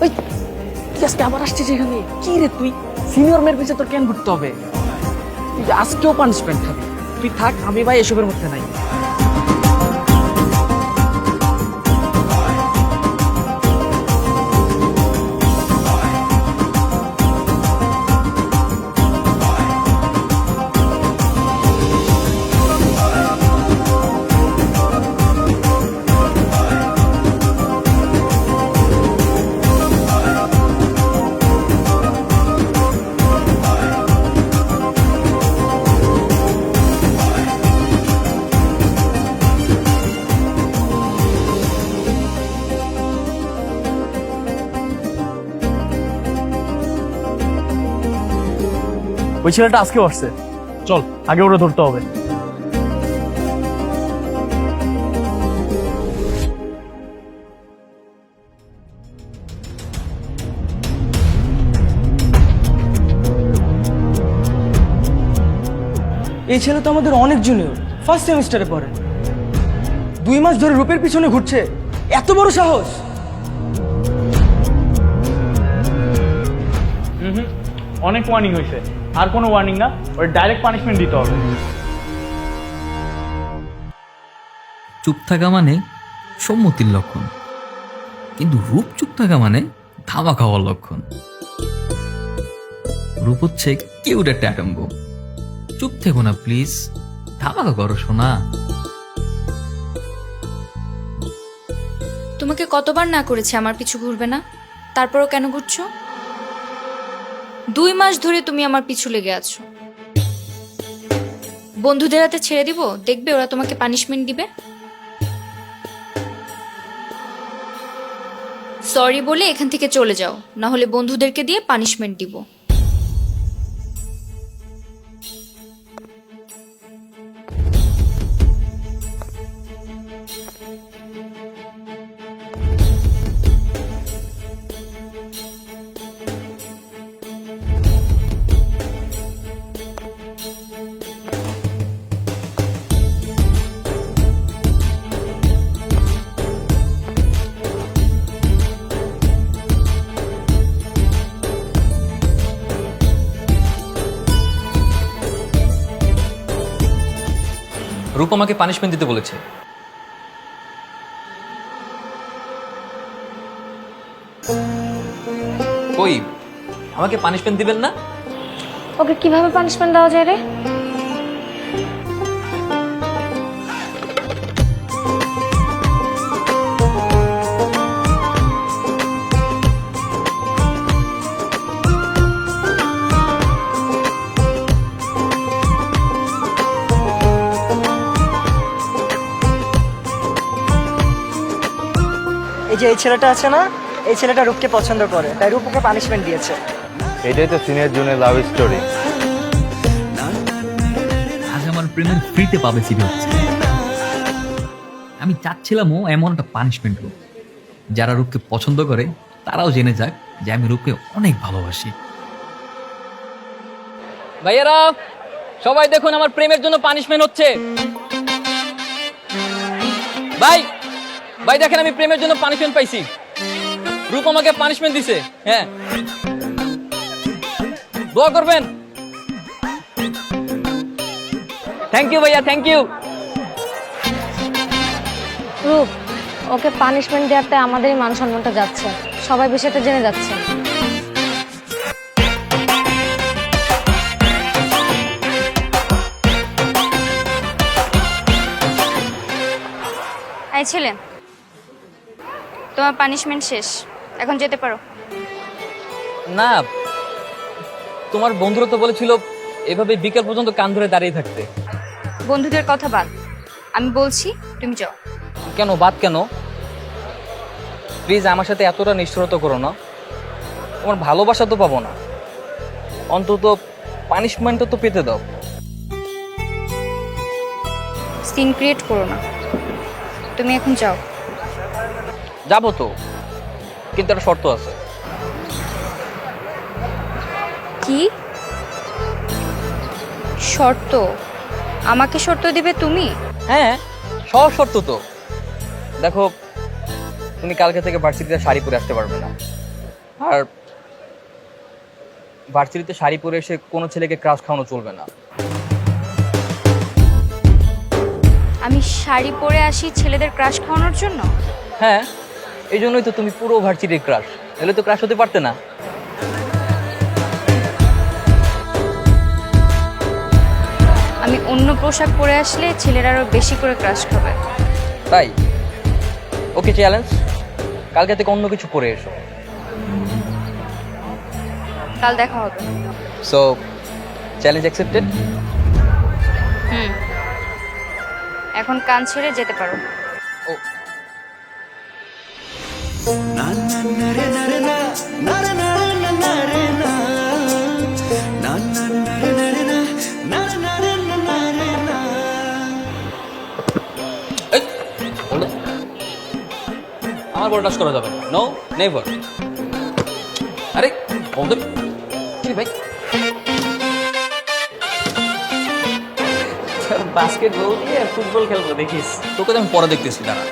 ওই তুই আজকে আবার আসছিস এখানে? কি রে তুই সিনিয়র মেয়ের পিছে তোর কেন ঘুরতে হবে? তুই আজকেও পানিশমেন্ট খাবি। তুই থাক, আমি ভাই এসবের মধ্যে নাই। ওই ছেলেটা আজকেও আসছে, চল আগে ওরা ধরতে হবে। এই ছেলে তো আমাদের অনেক জুনিয়র, ফার্স্ট সেমিস্টারে পড়ে। 2 মাস ধরে রূপের পিছনে ঘুরছে, এত বড় সাহস! অনেক ওয়ার্নিং হয়েছে, আর কোনো ওয়ার্নিং না, ওর ডাইরেক্ট পানিশমেন্ট দিতে হবে। চুপ থাকা মানে সম্মতির লক্ষণ, কিন্তু রূপ চুপ থাকা মানে ধামা খাওয়ার লক্ষণ। রূপ হচ্ছে কিউট একটা অ্যাটম বোম। চুপ থেকো না প্লিজ, ধামাকা করো শোনা। তোমাকে কতবার না করেছে আমার পিছু ঘুরবে না, তারপরও কেন ঘুরছো? 2 মাস ধরে তুমি আমার পিছু লেগে আছো। বন্ধুদের হাতে ছেড়ে দিব, দেখবে ওরা তোমাকে পানিশমেন্ট দিবে। সরি বলে এখান থেকে চলে যাও, না হলে বন্ধুদেরকে দিয়ে পানিশমেন্ট দিব। রূপ আমাকে পানিশমেন্ট দিতে বলেছে। কই, আমাকে পানিশমেন্ট দিবেন না? ওকে কিভাবে পানিশমেন্ট দেওয়া যায় রে? এই যে এই ছেলেটা আছে না, এই ছেলেটা রূপকে পছন্দ করে, তাই রূপ ওকে পানিশমেন্ট দিয়েছে। এটাই তো সিনিয়র জুনিয়র লাভ স্টোরি। আজ আমার প্রেমের ফ্রিতে পাবলিসিটি হচ্ছে। আমি চাচ্ছিলামও এমন একটা পানিশমেন্ট হোক, যারা রূপকে পছন্দ করে তারাও জেনে যাক যে আমি রূপকে অনেক ভালোবাসি। ভাইয়েরা সবাই দেখুন, আমার প্রেমের জন্য পানিশমেন্ট হচ্ছে। ভাই ভাই দেখেন, আমি প্রেমের জন্য পানিশমেন্ট পাইছি। রূপ আমাকে পানিশমেন্ট দিছে। হ্যাঁ, দোয়া করবেন। থ্যাংক ইউ ভাইয়া, থ্যাংক ইউ। রূপ, ওকে পানিশমেন্ট দেওয়াতে আমাদেরই মান সম্মানটা যাচ্ছে, সবাই বিষয়টা জেনে যাচ্ছে। এই ছেলে, তোমার পানিশমেন্ট শেষ, এখন যেতে পারো। না, তোমার বন্ধুরা তো বলেছিল এভাবে বিকেল পর্যন্ত কান ধরে দাঁড়িয়ে থাকতে। বন্ধুদের কথা বাদ, আমি বলছি তুমি যাও। কেন বাদ কেন? প্লিজ আমার সাথে এতটা নিষ্ঠুরতা করো না। তোমার ভালোবাসা তো পাবো না, অন্তত পানিশমেন্টটা তো পেতে দাও। সিন ক্রিয়েট করো না, তুমি এখন যাও। যাবো তো, কিন্তু একটা শর্ত আছে। কি শর্ত? আমাকে শর্ত দিবে তুমি? হ্যাঁ, সব শর্ত তো। দেখো, তুমি কালকে থেকে ভার্সিটিতে শাড়ি পরে আসতে পারবে না, আর ভার্সিটিতে শাড়ি পরে এসে কোনো ছেলেকে ক্রাশ খাওয়ানো চলবে না। আমি শাড়ি পরে আসি ছেলেদের ক্রাশ খাওয়ানোর জন্য? হ্যাঁ, এই জন্যই তো তুমি পুরো ভার্সিটির ক্রাশ, এলে তো ক্রাশ হতে পারতে না। আমি অন্য পোশাক পরে আসলে ছেলেরা আরো বেশি করে ক্রাশ খাবে। তাই ওকে, চ্যালেঞ্জ, কালকে থেকে অন্য কিছু পরে এসো। কাল দেখা হবে। So challenge accepted. এখন কান ছেড়ে যেতে পারো। ও আমার বড় টাচ করা যাবে না। No, never. আরে বলতে কি ভাই, বাস্কেটবল দিয়ে ফুটবল খেলবো দেখিস। তোকে তো আমি পরে দেখতেছি, দাঁড়া।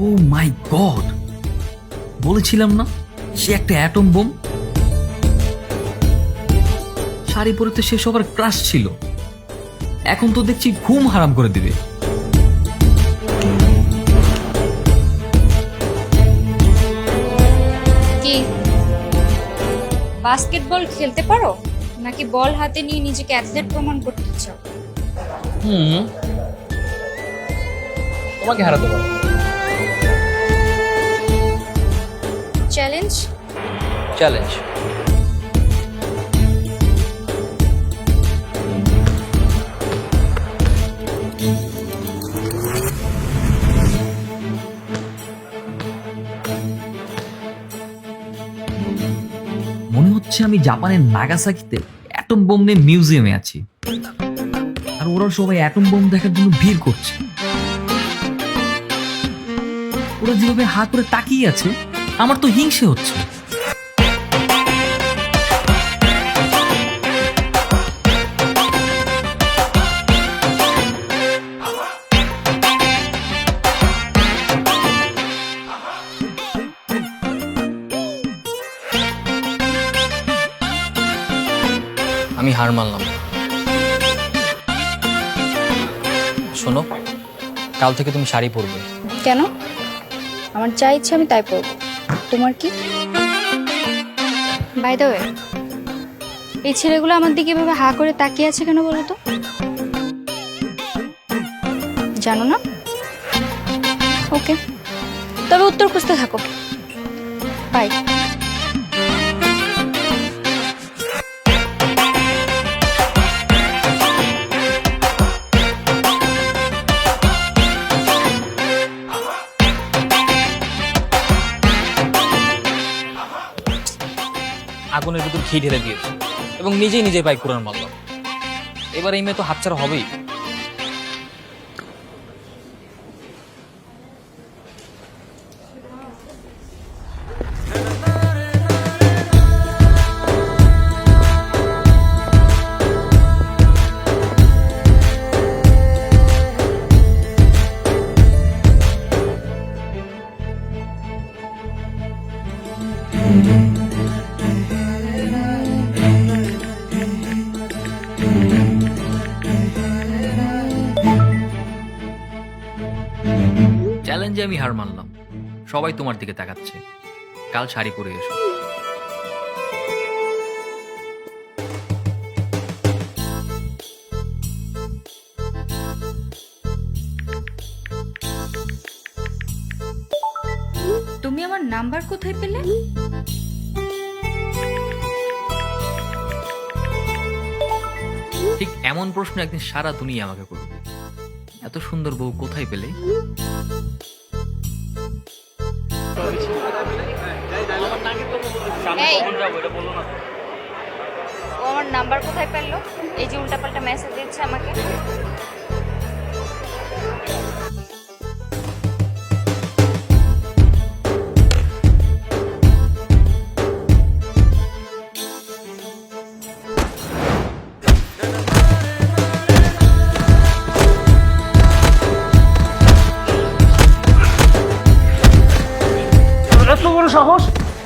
ও মাই গড, বলেছিলাম না সে একটা অ্যাটম বোম। শাড়ি পরে তো সে সবার ক্রাশ ছিল, এখন তো দেখছি ঘুম হারাম করে দিবে। কি বাস্কেটবল খেলতে পারো নাকি বল হাতে নিয়ে নিজেকে অ্যাথলেট প্রমাণ করতে চাও? তোমাকে হারাতে পারো। চ্যালেঞ্জ? চ্যালেঞ্জ। মনে হচ্ছে আমি জাপানের নাগাসাকিতে অ্যাটম বোম নিয়ে মিউজিয়ামে আছি, আর ওরা সবাই অ্যাটম বোম দেখার জন্য ভিড় করছে। ওরা যেভাবে হা করে তাকিয়ে আছে, আমার তো হিংসে হচ্ছে। আমি হার মানলাম। শোনো, কাল থেকে তুমি শাড়ি পরবে। কেন? আমার যা ইচ্ছে আমি তাই পরবো, তোমার কি? বাই দ্য ওয়ে, এই ছেলেগুলো আমার দিকে এভাবে হা করে তাকিয়ে আছে কেন বলো তো? জানো না? ওকে, তবে উত্তর খুঁজতে থাকো। বাই। আগুনের ভিতর ঘি ঢেলে দিয়েছে এবং নিজেই নিজে বাইক কুড়ান মারলাম। এবার এই মেয়ে তো হাতছাড়া হবেই। চ্যালেঞ্জে আমি হার মানলাম। সবাই তোমার দিকে তাকাচ্ছে, কাল শাড়ি পরে এসো। তুমি আমার নাম্বার কোথায় পেলে? ঠিক এমন প্রশ্ন একদিন সারা দুনিয়া আমাকে করবে। এত সুন্দর বউ কোথায় পেলে? এই, আমার নাম্বার কোথায় পেলো? এই যে উল্টাপাল্টা মেসেজ দিচ্ছে আমাকে। এত বড় সাহস,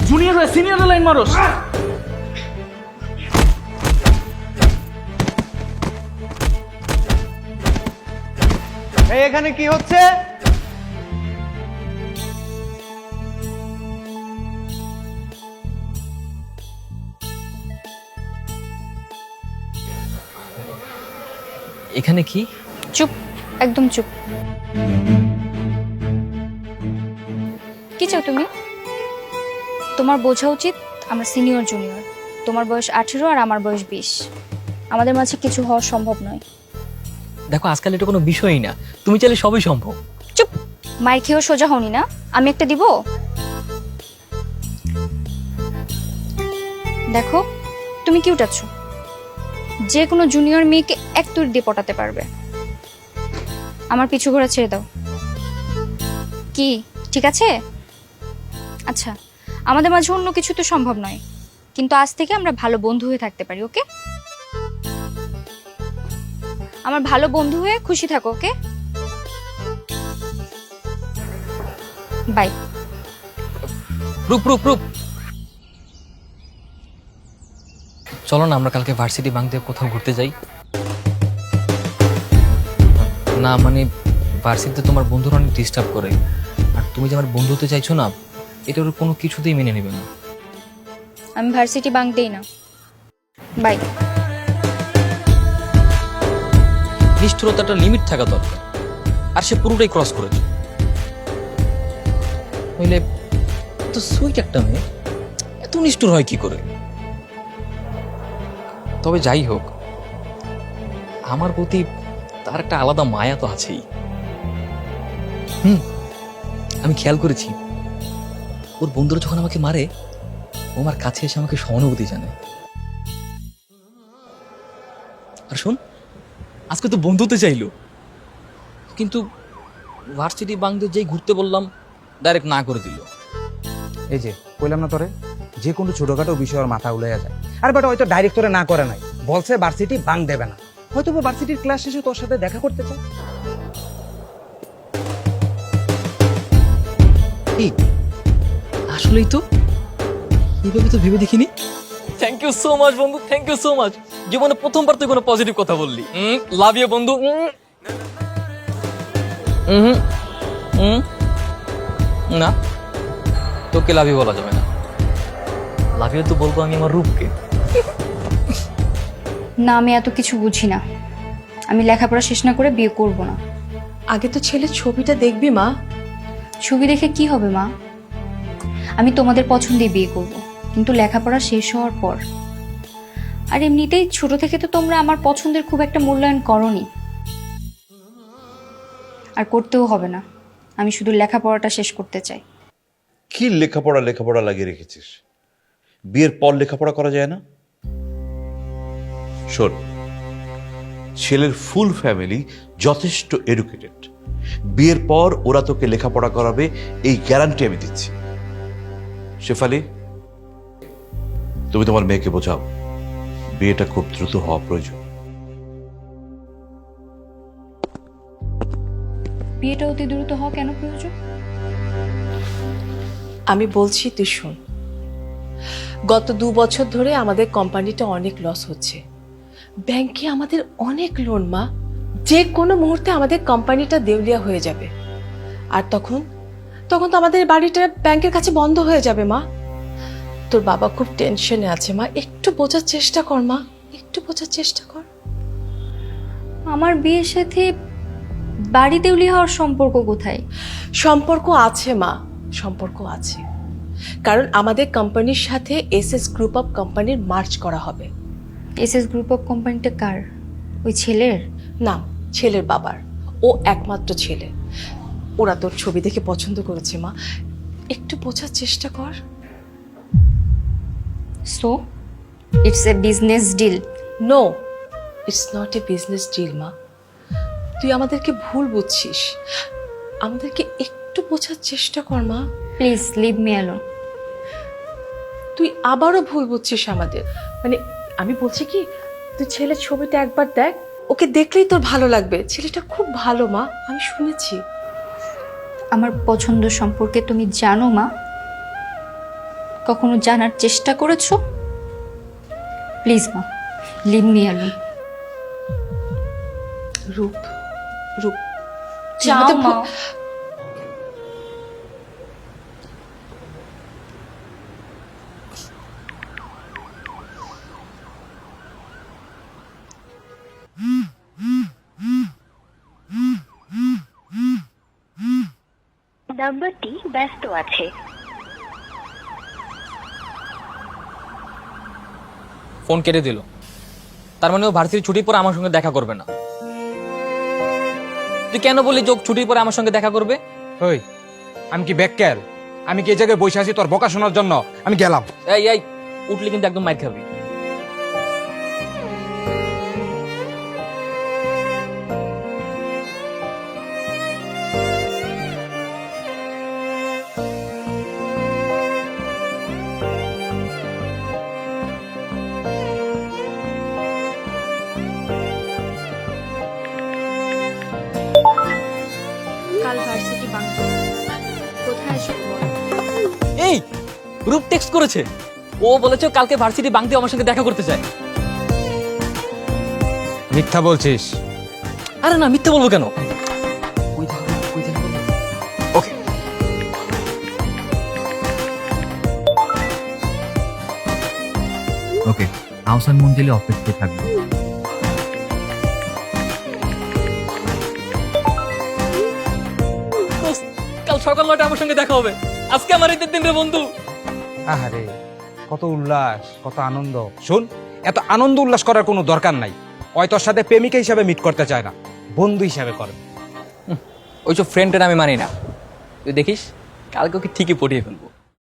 জুনিয়র হয়ে সিনিয়র লাইন মারোস? এই এখানে কি হচ্ছে? এখানে কি? চুপ, একদম চুপ। কি চাও তুমি? তোমার বোঝা উচিত আমরা সিনিয়র জুনিয়র। তোমার বয়স 18 আর আমার বয়স 20। আমাদের মাঝে কিছু হওয়া সম্ভব নয়। দেখো আজকাল এটা কোনো বিষয়ই না, তুমি চাইলে সবই সম্ভব। চুপ, মার খেয়েও সোজা হওনি না? আমি একটা দিব? দেখো তুমি কি উঠাচ্ছ? যে কোনো জুনিয়র মেয়েকে এক তুর দিয়ে পটাতে পারবে। আমার পিছু ঘোরা ছেড়ে দাও। কি ঠিক আছে? আচ্ছা, আমাদের মাঝে অন্য কিছু তো সম্ভব নয়, কিন্তু আজ থেকে আমরা ভালো বন্ধু হয়ে থাকতে পারি। ওকে? আমার ভালো বন্ধু হয়ে খুশি থাকো। ওকে, বাই। রূপ রূপ রূপ, চলো না আমরা কালকে ভার্সিটি বাং দিয়ে কোথাও ঘুরতে যাই। না মানে ভার্সিটিতে তোমার বন্ধুরা অনেক ডিস্টার্ব করে, আর তুমি যে আমার বন্ধু হতে চাইছো না, এটা ওর কোনো কিছুতেই মেনে নেবে না। আমি ভার্সিটি বাঙ্ক দেই না। বাই। নিষ্ঠুরতাটা লিমিট থাকা দরকার, আর সে পুরোটাই ক্রস করেছে। নইলে এত সুইট একটা মেয়ে এত নিষ্ঠুর হয় কি করে? তবে যাই হোক, আমার প্রতি তার একটা আলাদা মায়া তো আছেই। আমি খেয়াল করেছি ওর বন্ধুরা যখন আমাকে মারে, ও আমার কাছে এসে আমাকে সহানুভূতি জানায়। আর শোন, আজকে তো বন্ধু হতে চাইলো, কিন্তু ভার্সিটি বাংলাদেশ যেই ঘুরতে বললাম ডাইরেক্ট না করে দিল। এই যে কইলাম না তোরে, যে কোনো ছোটখাটো বিষয় ওর মাথা উলাইয়া যায়। আর বেটা হয়তো ডাইরেক্ট তোরে না করে নাই, বলছে ভার্সিটি বাং দেবে না, হয়তো ভার্সিটির ক্লাস শেষে তোর সাথে দেখা করতে চায়। এই আসলেই তো, এইভাবে তো ভেবে দেখিনি। থ্যাংক ইউ সো মাচ বন্ধু, থ্যাংক ইউ সো মাচ। জীবনে প্রথমবার তুই কোনো পজিটিভ কথা বললি। লাভ ইউ বন্ধু। না, তোকে লাভ ইউ বলা যাবে না। লাভ ইউ তো বলবো আমি আমার রূপকে। না, আমি এত কিছু বুঝি না। আমি লেখাপড়া শেষ না করে বিয়ে করব না। আগে তো ছেলের ছবিটা দেখবি মা। ছবি দেখে কি হবে মা? আমি তোমাদের পছন্দে বিয়ে করব, কিন্তু লেখাপড়া শেষ হওয়ার পর। আর এমনিতেই ছোট থেকে তো তোমরা আমার পছন্দের খুব একটা মূল্যায়ন করোনি, আর করতেও হবে না। আমি শুধু লেখাপড়াটা শেষ করতে চাই। কি লেখাপড়া লেখাপড়া লাগিয়ে রেখেছিস? বিয়ের পর লেখাপড়া করা যায় না? শোন, ছেলের ফুল ফ্যামিলি যথেষ্ট এডুকেটেড। বিয়ের পর ওরা তোকে লেখাপড়া করাবে, এই গ্যারান্টি আমি দিচ্ছি। শেফালি, তুমি তোমার মেয়েকে বোঝাও বিয়েটা খুব দ্রুত হওয়া প্রয়োজন। বিয়েটা অতি দ্রুত হওয়া কেন প্রয়োজন? আমি বলছি তুই শোন, গত 2 বছর ধরে আমাদের কোম্পানিটা অনেক লস হচ্ছে। ব্যাংকে আমাদের অনেক লোন মা, যে কোনো মুহূর্তে আমাদের কোম্পানিটা দেউলিয়া হয়ে যাবে। আর তখন তো আমাদের বাড়িটা ব্যাংকের কাছে বন্ধ হয়ে যাবে মা। তোর বাবা খুব টেনশনে আছে মা, একটু বোঝার চেষ্টা কর মা, একটু বোঝার চেষ্টা কর। আমার বিয়ের সাথে বাড়ি দেউলি হওয়ার সম্পর্ক কোথায়? সম্পর্ক আছে মা, সম্পর্ক আছে। কারণ আমাদের কোম্পানির সাথে এসএস গ্রুপ অফ কোম্পানির মার্জ করা হবে। এসএস গ্রুপ অফ কোম্পানিটা কার? ওই ছেলের? না, ছেলের বাবার। ও একমাত্র ছেলে। ওরা তোর ছবি দেখে পছন্দ করেছে মা, একটু বোঝার চেষ্টা কর। So it's a business deal. No, it's not a business deal মা। তুই আমাদেরকে ভুল বুঝছিস, আমাদেরকে একটু বোঝার চেষ্টা কর মা। Please leave me alone. তুই আবারও ভুল বুঝছিস আমাদের। মানে আমি বলছি কি, তুই ছেলের ছবিটা একবার দেখ, ওকে দেখলেই তোর ভালো লাগবে। ছেলেটা খুব ভালো মা, আমি শুনেছি। আমার পছন্দ সম্পর্কে তুমি জানো মা? কখনো জানার চেষ্টা করেছো? প্লিজ মা, লিভ মি অ্যালোন। রূপ, রূপ, তুই যাও আমাদের মা। নাম্বারটি ব্যস্ত আছে। ফোন কেটে দিল। তার মানে ও ভার্সিটির ছুটির পর আমার সঙ্গে দেখা করবে না। তুই কেন বললি যে ও ছুটির পরে আমার সঙ্গে দেখা করবে? ওই আমি কি ব্যাককেল? আমি কি এই জায়গায় বসে আছি তোর বকা শোনার জন্য? আমি গেলাম। এই এই উঠলি কিন্তু একদম মাইর খাবি। কাল ভার্সিটি বাংলা কোথায় আসবো? এই রূপ টেক্সট করেছে, ও বলেছে ও কালকে ভার্সিটি বাংতে আমার সঙ্গে দেখা করতে চায়। মিথ্যা বলছিস? আরে না, মিথ্যে বলবো কেন? ওকে, ওকে, আহসান মঞ্জিলে অপেক্ষায় থাকবো। দোস্ত, কাল সকাল 9টায় আমার সঙ্গে দেখা হবে। আজকে আমার ঈদের দিন রে বন্ধু। আহারে, কত উল্লাস, কত আনন্দ। শুন, এত আনন্দ উল্লাস করার কোনো দরকার নাই। ওই তোর সাথে প্রেমিকা হিসাবে মিট করতে চায় না, বন্ধু হিসাবে করে। ওইসব ফ্রেন্ডের আমি মানি না। তুই দেখিস কালকে ওকে ঠিকই পটিয়ে ফেলবো।